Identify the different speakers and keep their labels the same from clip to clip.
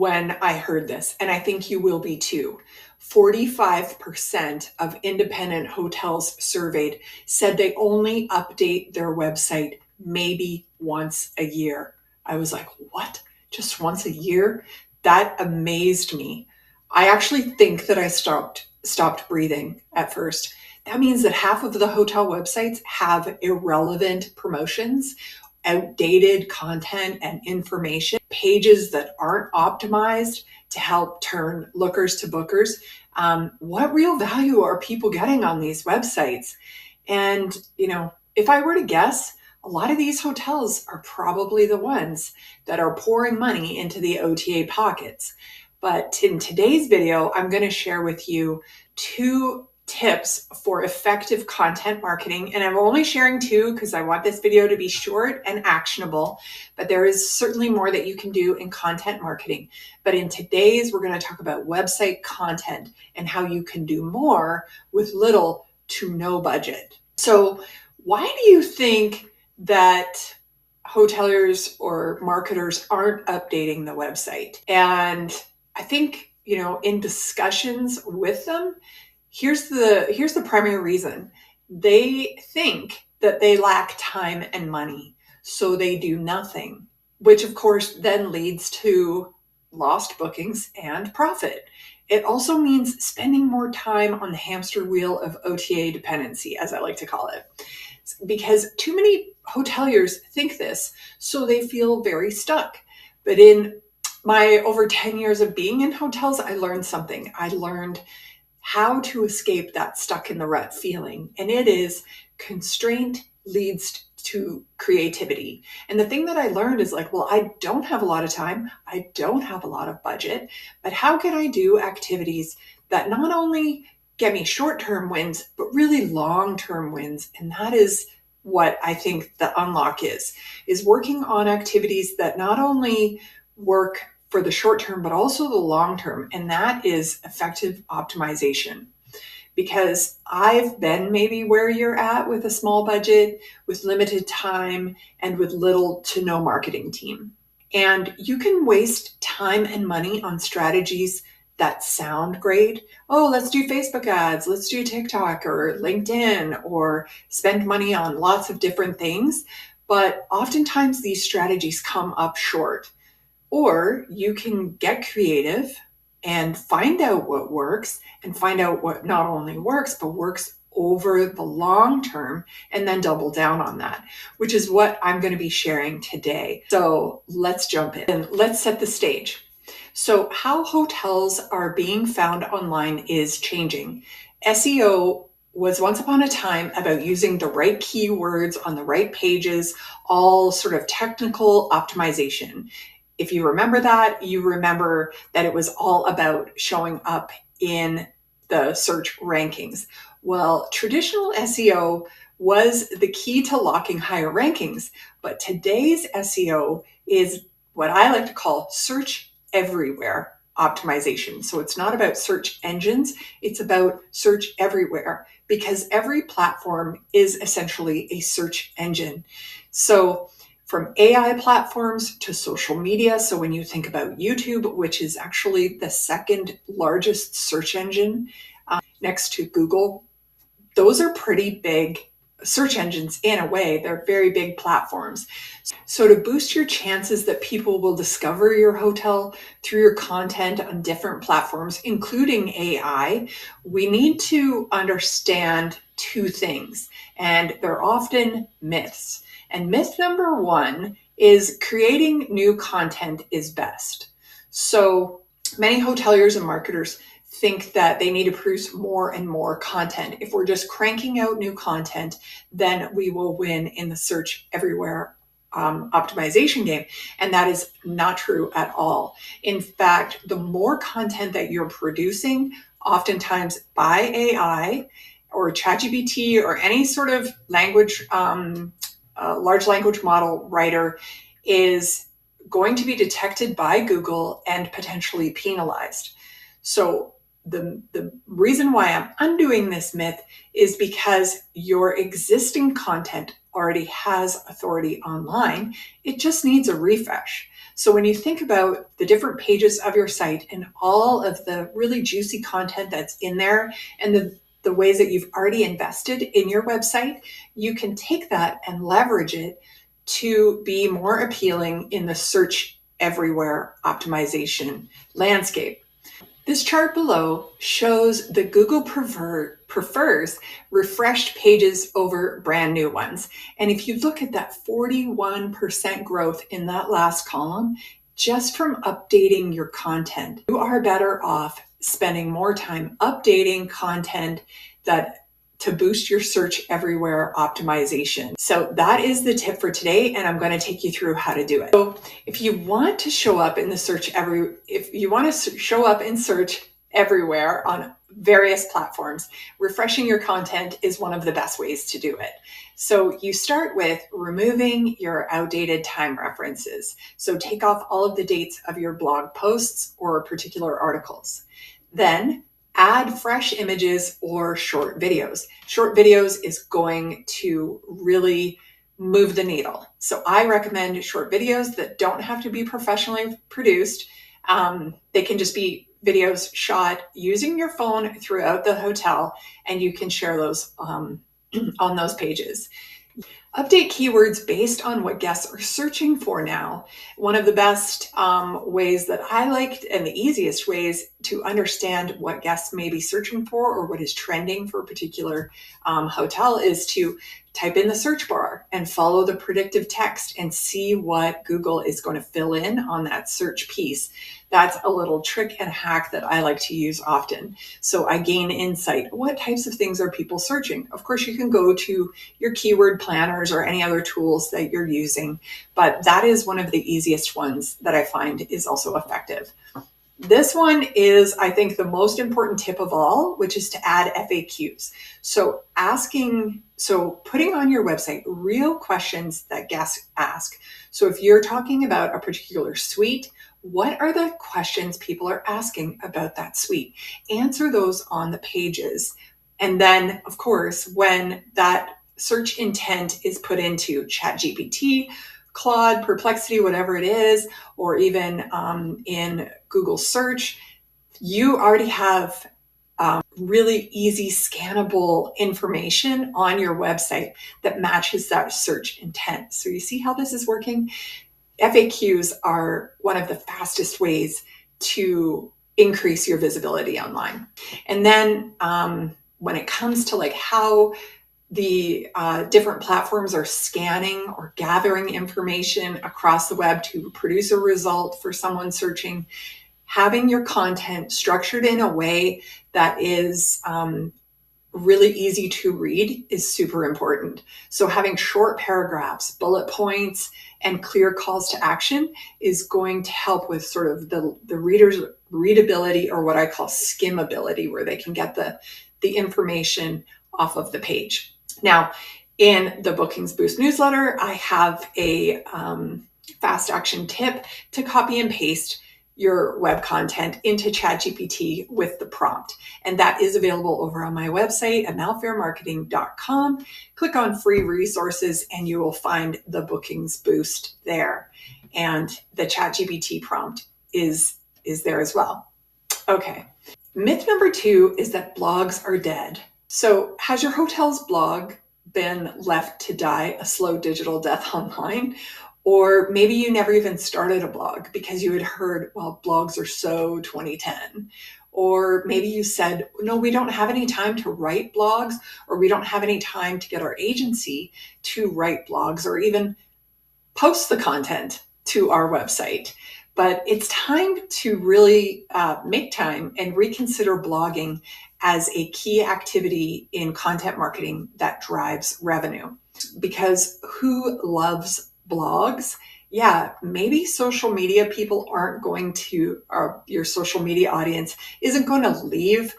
Speaker 1: when I heard this, and I think you will be too. 45% of independent hotels surveyed said they only update their website maybe once a year. I was like, what? Just once a year? That amazed me. I actually think that I stopped breathing at first. That means that half of the hotel websites have irrelevant promotions, outdated content and information, pages that aren't optimized to help turn lookers to bookers. What real value are people getting on these websites? And, if I were to guess, a lot of these hotels are probably the ones that are pouring money into the OTA pockets. But in today's video, I'm going to share with you 2 tips for effective content marketing. And I'm only sharing 2 because I want this video to be short and actionable, but there is certainly more that you can do in content marketing. But in today's, we're going to talk about website content and how you can do more with little to no budget. So why do you think that hoteliers or marketers aren't updating the website? And I think, in discussions with them, here's the primary reason. They think that they lack time and money, so they do nothing, which of course then leads to lost bookings and profit. It also means spending more time on the hamster wheel of OTA dependency, as I like to call it, because too many hoteliers think this, so they feel very stuck. But in my over 10 years of being in hotels, I learned something. I learned how to escape that stuck in the rut feeling. And it is constraint leads to creativity. And the thing that I learned is well, I don't have a lot of time. I don't have a lot of budget, but how can I do activities that not only get me short-term wins, but really long-term wins? And that is what I think the unlock is working on activities that not only work for the short term, but also the long term. And that is effective optimization. Because I've been maybe where you're at with a small budget, with limited time, and with little to no marketing team. And you can waste time and money on strategies that sound great. Oh, let's do Facebook ads, let's do TikTok or LinkedIn, or spend money on lots of different things. But oftentimes these strategies come up short. Or you can get creative and find out what works, and find out what not only works, but works over the long term, and then double down on that, which is what I'm going to be sharing today. So let's jump in and let's set the stage. So how hotels are being found online is changing. SEO was once upon a time about using the right keywords on the right pages, all sort of technical optimization. If you remember that, you remember that it was all about showing up in the search rankings. Well, traditional SEO was the key to locking higher rankings, but today's SEO is what I like to call search everywhere optimization. So it's not about search engines, it's about search everywhere, because every platform is essentially a search engine. So from AI platforms to social media. So when you think about YouTube, which is actually the second largest search engine next to Google, those are pretty big search engines in a way. They're very big platforms. So to boost your chances that people will discover your hotel through your content on different platforms, including AI, we need to understand 2 things, and they're often myths. And myth number 1 is creating new content is best. So many hoteliers and marketers think that they need to produce more and more content. If we're just cranking out new content, then we will win in the search everywhere optimization game. And that is not true at all. In fact, the more content that you're producing, oftentimes by AI or ChatGPT or any sort of language, large language model writer, is going to be detected by Google and potentially penalized. So the reason why I'm undoing this myth is because your existing content already has authority online. It just needs a refresh. So when you think about the different pages of your site and all of the really juicy content that's in there and the ways that you've already invested in your website, you can take that and leverage it to be more appealing in the search everywhere optimization landscape. This chart below shows that Google prefers refreshed pages over brand new ones. And if you look at that 41% growth in that last column, just from updating your content, you are better off spending more time updating content to boost your search everywhere optimization. So that is the tip for today, and I'm going to take you through how to do it. So if you want to show up in the search show up in search everywhere on various platforms, refreshing your content is one of the best ways to do it. So you start with removing your outdated time references. So take off all of the dates of your blog posts or particular articles. Then add fresh images or short videos. Short videos is going to really move the needle. So I recommend short videos that don't have to be professionally produced. They can just be videos shot using your phone throughout the hotel, and you can share those on those pages. Update keywords based on what guests are searching for now. One of the best ways that I liked and the easiest ways to understand what guests may be searching for or what is trending for a particular hotel is to type in the search bar and follow the predictive text and see what Google is going to fill in on that search piece. That's a little trick and hack that I like to use often. So I gain insight. What types of things are people searching? Of course, you can go to your keyword planners or any other tools that you're using, but that is one of the easiest ones that I find is also effective. This one is, I think, the most important tip of all, which is to add FAQs. So putting on your website real questions that guests ask. So if you're talking about a particular suite, what are the questions people are asking about that suite? Answer those on the pages. And then, of course, when that search intent is put into ChatGPT, Claude, Perplexity, whatever it is, or even in Google search, you already have really easy scannable information on your website that matches that search intent. So you see how this is working? FAQs are one of the fastest ways to increase your visibility online. And then when it comes to like how the different platforms are scanning or gathering information across the web to produce a result for someone searching, having your content structured in a way that is really easy to read is super important. So having short paragraphs, bullet points, and clear calls to action is going to help with sort of the reader's readability, or what I call skimmability, where they can get the information off of the page. Now, in the Bookings Boost newsletter, I have a fast action tip to copy and paste your web content into ChatGPT with the prompt. And that is available over on my website at malfairmarketing.com. Click on free resources and you will find the Bookings Boost there. And the ChatGPT prompt is there as well. Okay. Myth number 2 is that blogs are dead. So has your hotel's blog been left to die a slow digital death online? Or maybe you never even started a blog because you had heard, well, blogs are so 2010. Or maybe you said, no, we don't have any time to write blogs, or we don't have any time to get our agency to write blogs or even post the content to our website. But it's time to really make time and reconsider blogging as a key activity in content marketing that drives revenue. Because who loves blogs? Yeah, maybe social media people aren't going to, or your social media audience isn't going to leave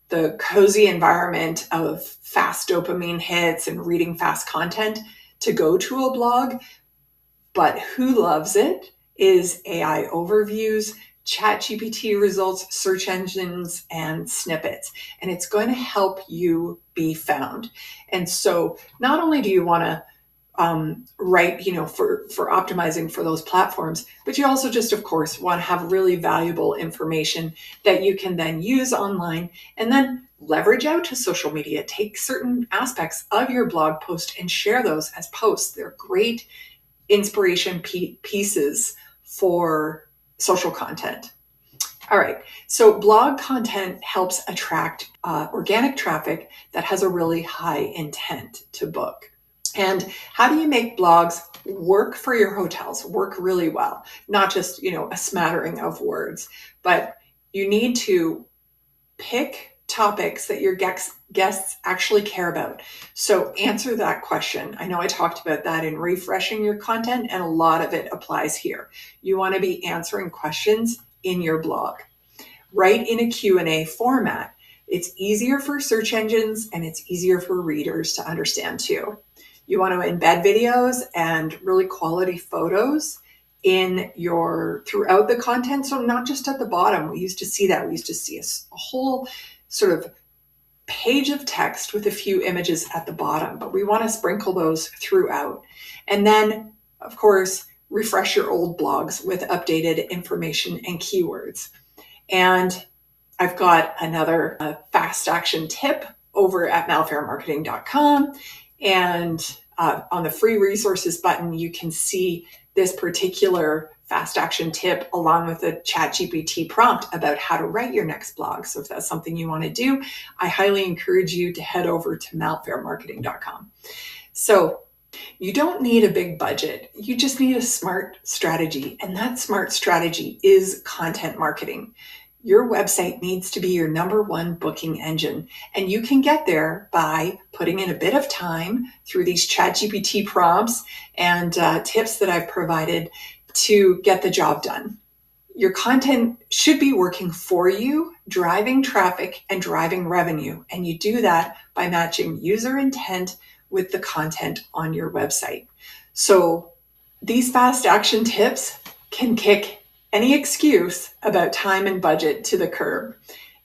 Speaker 1: the cozy environment of fast dopamine hits and reading fast content to go to a blog. But who loves it is AI overviews, ChatGPT results, search engines, and snippets. And it's going to help you be found. And so not only do you want to write, for optimizing for those platforms, but you also just, of course, want to have really valuable information that you can then use online and then leverage out to social media. Take certain aspects of your blog post and share those as posts. They're great inspiration pieces for social content. All right, so blog content helps attract organic traffic that has a really high intent to book. And how do you make blogs work for your hotels, work really well? Not just, a smattering of words, but you need to pick topics that your guests actually care about. So answer that question. I know I talked about that in refreshing your content, and a lot of it applies here. You want to be answering questions in your blog. Write in a Q&A format. It's easier for search engines and it's easier for readers to understand too. You want to embed videos and really quality photos throughout the content. So not just at the bottom. We used to see that. We used to see a whole sort of page of text with a few images at the bottom, but we want to sprinkle those throughout. And then, of course, refresh your old blogs with updated information and keywords. And I've got another fast action tip over at malfairmarketing.com. And on the free resources button, you can see this particular fast action tip along with a ChatGPT prompt about how to write your next blog. So if that's something you want to do, I highly encourage you to head over to malfairmarketing.com. So you don't need a big budget. You just need a smart strategy. And that smart strategy is content marketing. Your website needs to be your number one booking engine. And you can get there by putting in a bit of time through these ChatGPT prompts and tips that I've provided to get the job done. Your content should be working for you, driving traffic and driving revenue. And you do that by matching user intent with the content on your website. So these fast action tips can kick any excuse about time and budget to the curb.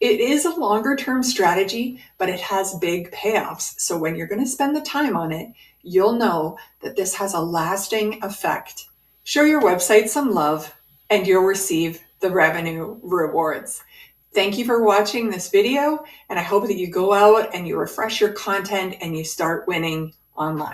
Speaker 1: It is a longer term strategy, but it has big payoffs. So when you're going to spend the time on it, you'll know that this has a lasting effect. Show your website some love and you'll receive the revenue rewards. Thank you for watching this video, and I hope that you go out and you refresh your content and you start winning online.